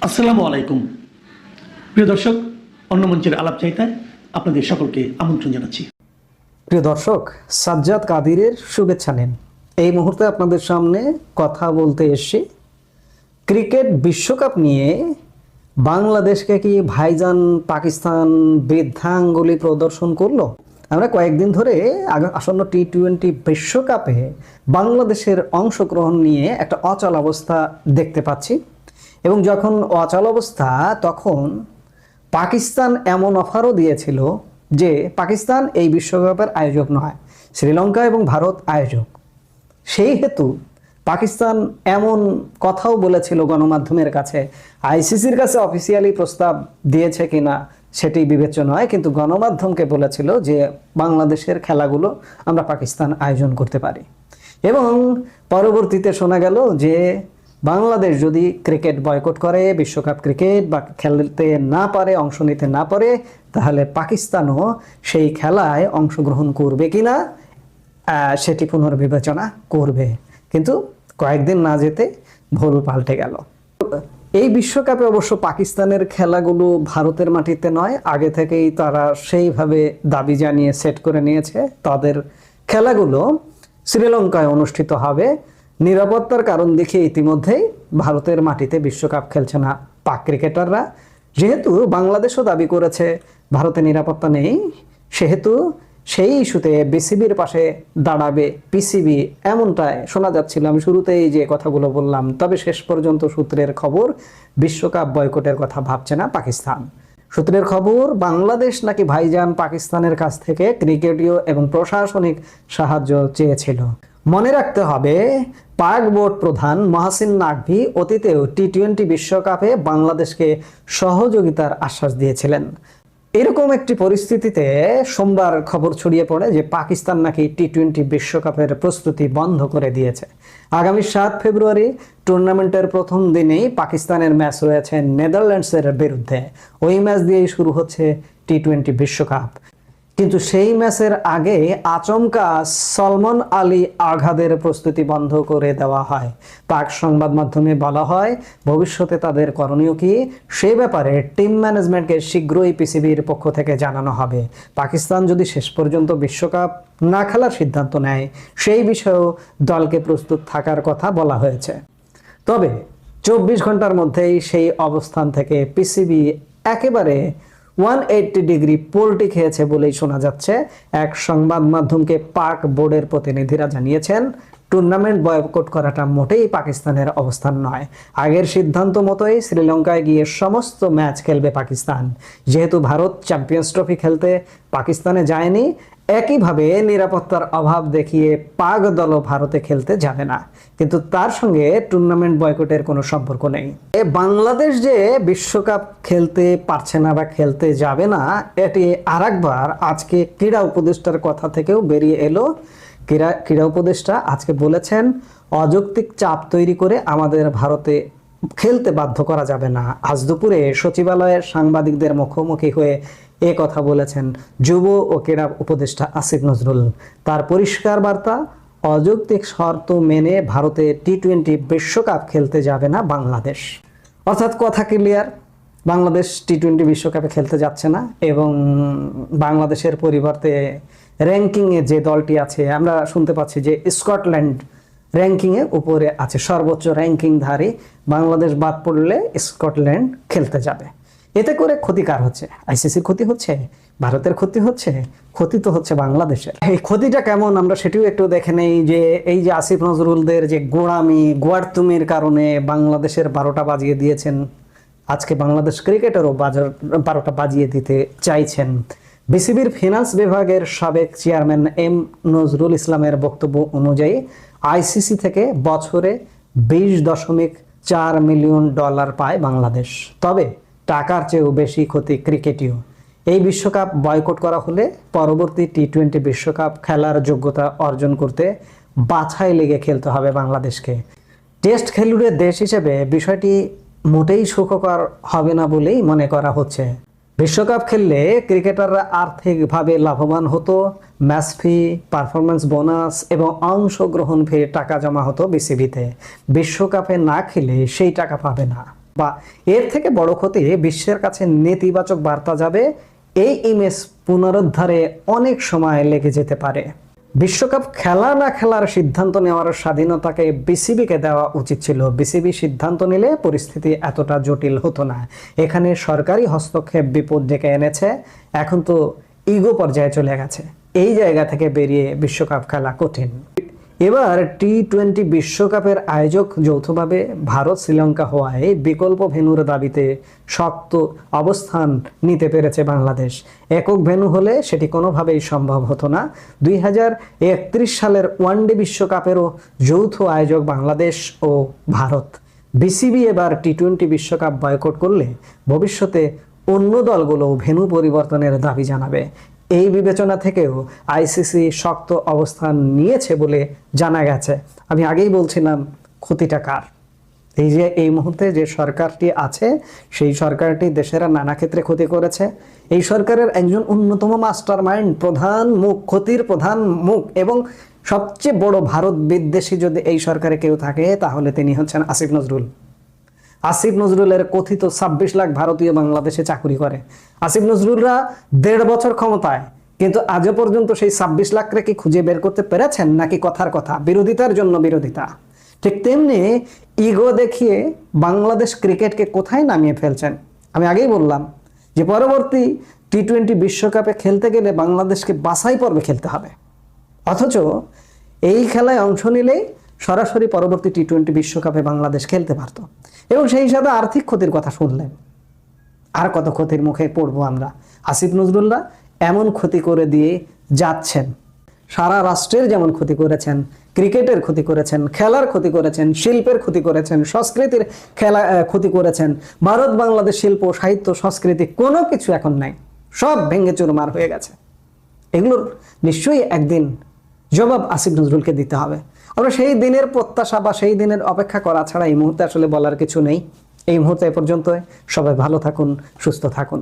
আসসালামু আলাইকুম প্রিয় দর্শক, অন্য মঞ্চের আলাপ চাইতায় আপনাদের সকলকে আমন্ত্রণ জানাচ্ছি। প্রিয় দর্শক, সাজ্জাদ কাদিরের শুভেচ্ছা নিন। এই মুহূর্তে আপনাদের সামনে কথা বলতে এসেছি ক্রিকেট বিশ্বকাপ নিয়ে। বাংলাদেশকে কি ভাইজান পাকিস্তান বৃদ্ধাঙ্গুলি প্রদর্শন করলো? আমরা কয়েকদিন ধরে আসন্ন টি-20 বিশ্বকাপে বাংলাদেশের অংশগ্রহণ নিয়ে একটা অচল অবস্থা দেখতে পাচ্ছি, এবং যখন অচল অবস্থা তখন পাকিস্তান এমন অফারও দিয়েছিল যে পাকিস্তান এই বিশ্বকাপের আয়োজক নয়, শ্রীলঙ্কা এবং ভারত আয়োজক। সেই হেতু পাকিস্তান এমন কথাও বলেছিল গণমাধ্যমের কাছে, আইসিসির কাছে অফিসিয়ালি প্রস্তাব দিয়েছে কিনা সেটি বিবেচ্য নয়, কিন্তু গণমাধ্যমকে বলেছিল যে বাংলাদেশের খেলাগুলো আমরা পাকিস্তান আয়োজন করতে পারি। এবং পরবর্তীতে শোনা গেল যে বাংলাদেশ যদি ক্রিকেট বয়কট করে, বিশ্বকাপ ক্রিকেট বা খেলতে না পারে, অংশ নিতে না পারে, তাহলে পাকিস্তানও সেই খেলায় অংশগ্রহণ করবে কিনা সেটি পুনর্বিবেচনা করবে। কিন্তু কয়েকদিন না যেতে ভুল পাল্টে গেল। এই বিশ্বকাপে অবশ্য পাকিস্তানের খেলাগুলো ভারতের মাটিতে নয়, আগে থেকেই তারা সেইভাবে দাবি জানিয়ে সেট করে নিয়েছে তাদের খেলাগুলো শ্রীলঙ্কায় অনুষ্ঠিত হবে। নিরাপত্তার কারণ দেখিয়ে ইতিমধ্যেই ভারতের মাটিতে বিশ্বকাপ খেলছে না পাক ক্রিকেটাররা। যেহেতু বাংলাদেশও দাবি করেছে ভারতে নিরাপত্তা নেই, সেহেতু সেই ইস্যুতে বিসিবির পাশে দাঁড়াবে পিসিবি, এমনটাই শোনা যাচ্ছিল। আমি শুরুতেই যে কথাগুলো বললাম, তবে শেষ পর্যন্ত সূত্রের খবর বিশ্বকাপ বয়কটের কথা ভাবছে না পাকিস্তান। সূত্রের খবর বাংলাদেশ নাকি ভাইজান পাকিস্তানের কাছ থেকে ক্রিকেটীয় এবং প্রশাসনিক সাহায্য চেয়েছিল। মনে রাখতে হবে, পাক বোর্ড প্রধান মহসিন নাকভি অতীতেও টি-20 বিশ্বকাপে বাংলাদেশকে সহযোগিতার আশ্বাস দিয়েছিলেন। এরকম একটি পরিস্থিতিতে সোমবার খবর ছড়িয়ে পড়ে যে পাকিস্তান নাকি টি-20 বিশ্বকাপের প্রস্তুতি বন্ধ করে দিয়েছে। আগামী 7 ফেব্রুয়ারি টুর্নামেন্টের প্রথম দিনেই পাকিস্তানের ম্যাচ রয়েছে নেদারল্যান্ডসের বিরুদ্ধে। ওই ম্যাচ দিয়েই শুরু হচ্ছে টি-20 বিশ্বকাপ। কিন্তু সেই ম্যাচের আগে আচমকা সলমান আলী আঘাদের প্রস্তুতি বন্ধ করে দেওয়া হয়। পাক সংবাদ মাধ্যমে বলা হয় ভবিষ্যতে তাদের করণীয় কি সে ব্যাপারে টিম ম্যানেজমেন্টকে শীঘ্রই পিসিবির পক্ষ থেকে জানানো হবে। পাকিস্তান যদি শেষ পর্যন্ত বিশ্বকাপ না খেলার সিদ্ধান্ত নেয়, সেই বিষয়েও দলকে প্রস্তুত থাকার কথা বলা হয়েছে। তবে 24 ঘন্টার মধ্যেই সেই অবস্থান থেকে পিসিবি একেবারে 180 ডিগ্রি পোল্টি খেয়েছে বলেই শোনা যাচ্ছে। এক সংবাদ মাধ্যমকে পাক বোর্ডের প্রতিনিধিরা জানিয়েছেন টুর্নামেন্ট বয়কট করাটা মোটেই পাকিস্তানের অবস্থান নয়। আগের সিদ্ধান্ত মতোই শ্রীলঙ্কায় গিয়ে সমস্ত ম্যাচ খেলবে পাকিস্তান। যেহেতু ভারত চ্যাম্পিয়ন্স ট্রফি খেলতে পাকিস্তানে যায়নি, একইভাবে নিরাপত্তার অভাব দেখিয়ে পাক দলও ভারতে খেলতে যাবে না। কিন্তু তার সঙ্গে টুর্নামেন্ট বয়কটের কোনো সম্পর্ক নেই। বাংলাদেশ যে বিশ্বকাপ খেলতে পারছে না বা খেলতে যাবে না, এটি আরেকবার আজকে ক্রীড়া উপদেষ্টার কথা থেকেও বেরিয়ে এলো। ক্রীড়া উপদেষ্টা আজকে বলেছেন অযৌক্তিক চাপ তৈরি করে আমাদের ভারতে খেলতে বাধ্য করা যাবে না। আজ দুপুরে সচিবালয়ের সাংবাদিকদের মুখোমুখি হয়ে এ কথা বলেছেন যুব ও ক্রীড়া উপদেষ্টা আসিফ নজরুল। তার পরিষ্কার বার্তা, অযৌক্তিক শর্ত মেনে ভারতে টি-20 বিশ্বকাপ খেলতে যাবে না বাংলাদেশ। অর্থাৎ কথা ক্লিয়ার, বাংলাদেশ টি-20 বিশ্বকাপে খেলতে যাচ্ছে না। এবং বাংলাদেশের পরিবর্তে র্যাঙ্কিংয়ে যে দলটি আছে, আমরা শুনতে পাচ্ছি যে স্কটল্যান্ড র্যাঙ্কিংয়ে উপরে আছে, সর্বোচ্চ র্যাঙ্কিংধারী। বাংলাদেশ বাদ পড়লে স্কটল্যান্ড খেলতে যাবে। এতে করে ক্ষতিকার হচ্ছে, আইসিসির ক্ষতি হচ্ছে, ভারতের ক্ষতি হচ্ছে, ক্ষতি তো হচ্ছে বাংলাদেশের। এই ক্ষতিটা কেমন আমরা সেটিও একটু দেখে নেই। যে এই যে আসিফ নজরুলদের যে গোয়ার্তুমির কারণে বাংলাদেশের 12টা বাজিয়ে দিয়েছেন, আজকে বাংলাদেশ ক্রিকেটেরও 12টা বাজিয়ে দিতে চাইছেন। বিসিবির ফিনান্স বিভাগের সাবেক চেয়ারম্যান এম নজরুল ইসলামের বক্তব্য অনুযায়ী আইসিসি থেকে বছরে $20.4 মিলিয়ন পায় বাংলাদেশ। তবে টাকার চেয়েও বেশি ক্ষতি ক্রিকেটীয়। এই বিশ্বকাপ বয়কট করা হলে পরবর্তী টি-20 বিশ্বকাপ খেলার যোগ্যতা অর্জন করতে বাছাই লেগে খেলতে হবে বাংলাদেশকে। টেস্ট খেলুড়ে দেশ হিসেবে বিষয়টি মোটেই সুখকর হবে না বলেই মনে করা হচ্ছে। বিশ্বকাপ খেললে ক্রিকেটাররা আর্থিকভাবে লাভবান হতো, ম্যাচ ফি, পারফরম্যান্স বোনাস এবং অংশগ্রহণ ফি টাকা জমা হতো বিসিবিতে। বিশ্বকাপে না খেলে সেই টাকা পাবে না। বা এর থেকে বড় ক্ষতি বিশ্বের কাছে নেতিবাচক বার্তা যাবে, এই ইমেজ পুনরুদ্ধারে অনেক সময় লেগে যেতে পারে। বিশ্বকাপ খেলা না খেলার সিদ্ধান্ত নেওয়ার স্বাধীনতাকে বিসিবিকে দেওয়া উচিত ছিল। বিসিবি সিদ্ধান্ত নিলে পরিস্থিতি এতটা জটিল হতো না। এখানে সরকারি হস্তক্ষেপ বিপদ ডেকে এনেছে। এখন তো ইগো পর্যায়ে চলে গেছে। এই জায়গা থেকে বেরিয়ে বিশ্বকাপ খেলা কঠিন। এবার টি-20 বিশ্বকাপের আয়োজক যৌথভাবে ভারত শ্রীলঙ্কা হওয়ায় বিকল্প ভেন্যুর দাবিতে শক্ত অবস্থান নিতে পেরেছে বাংলাদেশ। একক ভেন্যু হলে সেটি কোনোভাবেই সম্ভব হতো না। 2031 সালের ওয়ানডে বিশ্বকাপেরও যৌথ আয়োজক বাংলাদেশ ও ভারত। বিসিবি এবার টি-20 বিশ্বকাপ বয়কট করলে ভবিষ্যতে অন্য দলগুলো ভেন্যু পরিবর্তনের দাবি জানাবে। এই বিবেচনা থেকেও আইসিসি শক্ত অবস্থান নিয়েছে বলে জানা গেছে। আমি আগেই বলছিলাম ক্ষতিটা কার। এই যে এই মুহূর্তে যে সরকারটি আছে, সেই সরকারটি দেশের নানা ক্ষেত্রে ক্ষতি করেছে। এই সরকারের একজন অন্যতম মাস্টার মাইন্ড, প্রধান মুখ, ক্ষতির প্রধান মুখ এবং সবচেয়ে বড় ভারত বিদ্বেষী যদি এই সরকারে কেউ থাকে তাহলে তিনি হচ্ছেন আসিফ নজরুল। আসিফ নজরুলের কথিত 26 লাখ ভারতীয় বাংলাদেশে চাকরি করে। আসিফ নজরুলরা 1.5 বছর ক্ষমতায়, কিন্তু আজও পর্যন্ত সেই 26 লাখকে কি খুঁজে বের করতে পেরেছেন, নাকি কথার কথা, বিরোধিতার জন্য বিরোধিতা? ঠিক তেমনি ইগো দেখিয়ে বাংলাদেশ ক্রিকেটকে কোথায় নামিয়ে ফেলছেন। আমি আগেই বললাম যে পরবর্তী টি-20 বিশ্বকাপে খেলতে গেলে বাংলাদেশকে বাছাই পর্বে খেলতে হবে, অথচ এই খেলায় অংশ নিলেই সরাসরি পরবর্তী টি-20 বিশ্বকাপে বাংলাদেশ খেলতে পারত। এবং সেই হিসাবে আর্থিক ক্ষতির কথা শুনলেন, আর কত ক্ষতির মুখে পড়বো আমরা। আসিফ নজরুলরা এমন ক্ষতি করে দিয়ে যাচ্ছেন, সারা রাষ্ট্রের যেমন ক্ষতি করেছেন, ক্রিকেটের ক্ষতি করেছেন, খেলার ক্ষতি করেছেন, শিল্পের ক্ষতি করেছেন, সংস্কৃতির ক্ষতি করেছেন। ভারত বাংলাদেশ শিল্প, সাহিত্য, সংস্কৃতি কোনো কিছু এখন নাই, সব ভেঙে চুরমার হয়ে গেছে। এগুলোর নিশ্চয়ই একদিন জবাব আসিফ নজরুলকে দিতে হবে। আমরা সেই দিনের প্রত্যাশা বা সেই দিনের অপেক্ষা করা ছাড়া এই মুহূর্তে আসলে বলার কিছু নেই। এই মুহূর্তে এ পর্যন্ত। সবাই ভালো থাকুন, সুস্থ থাকুন।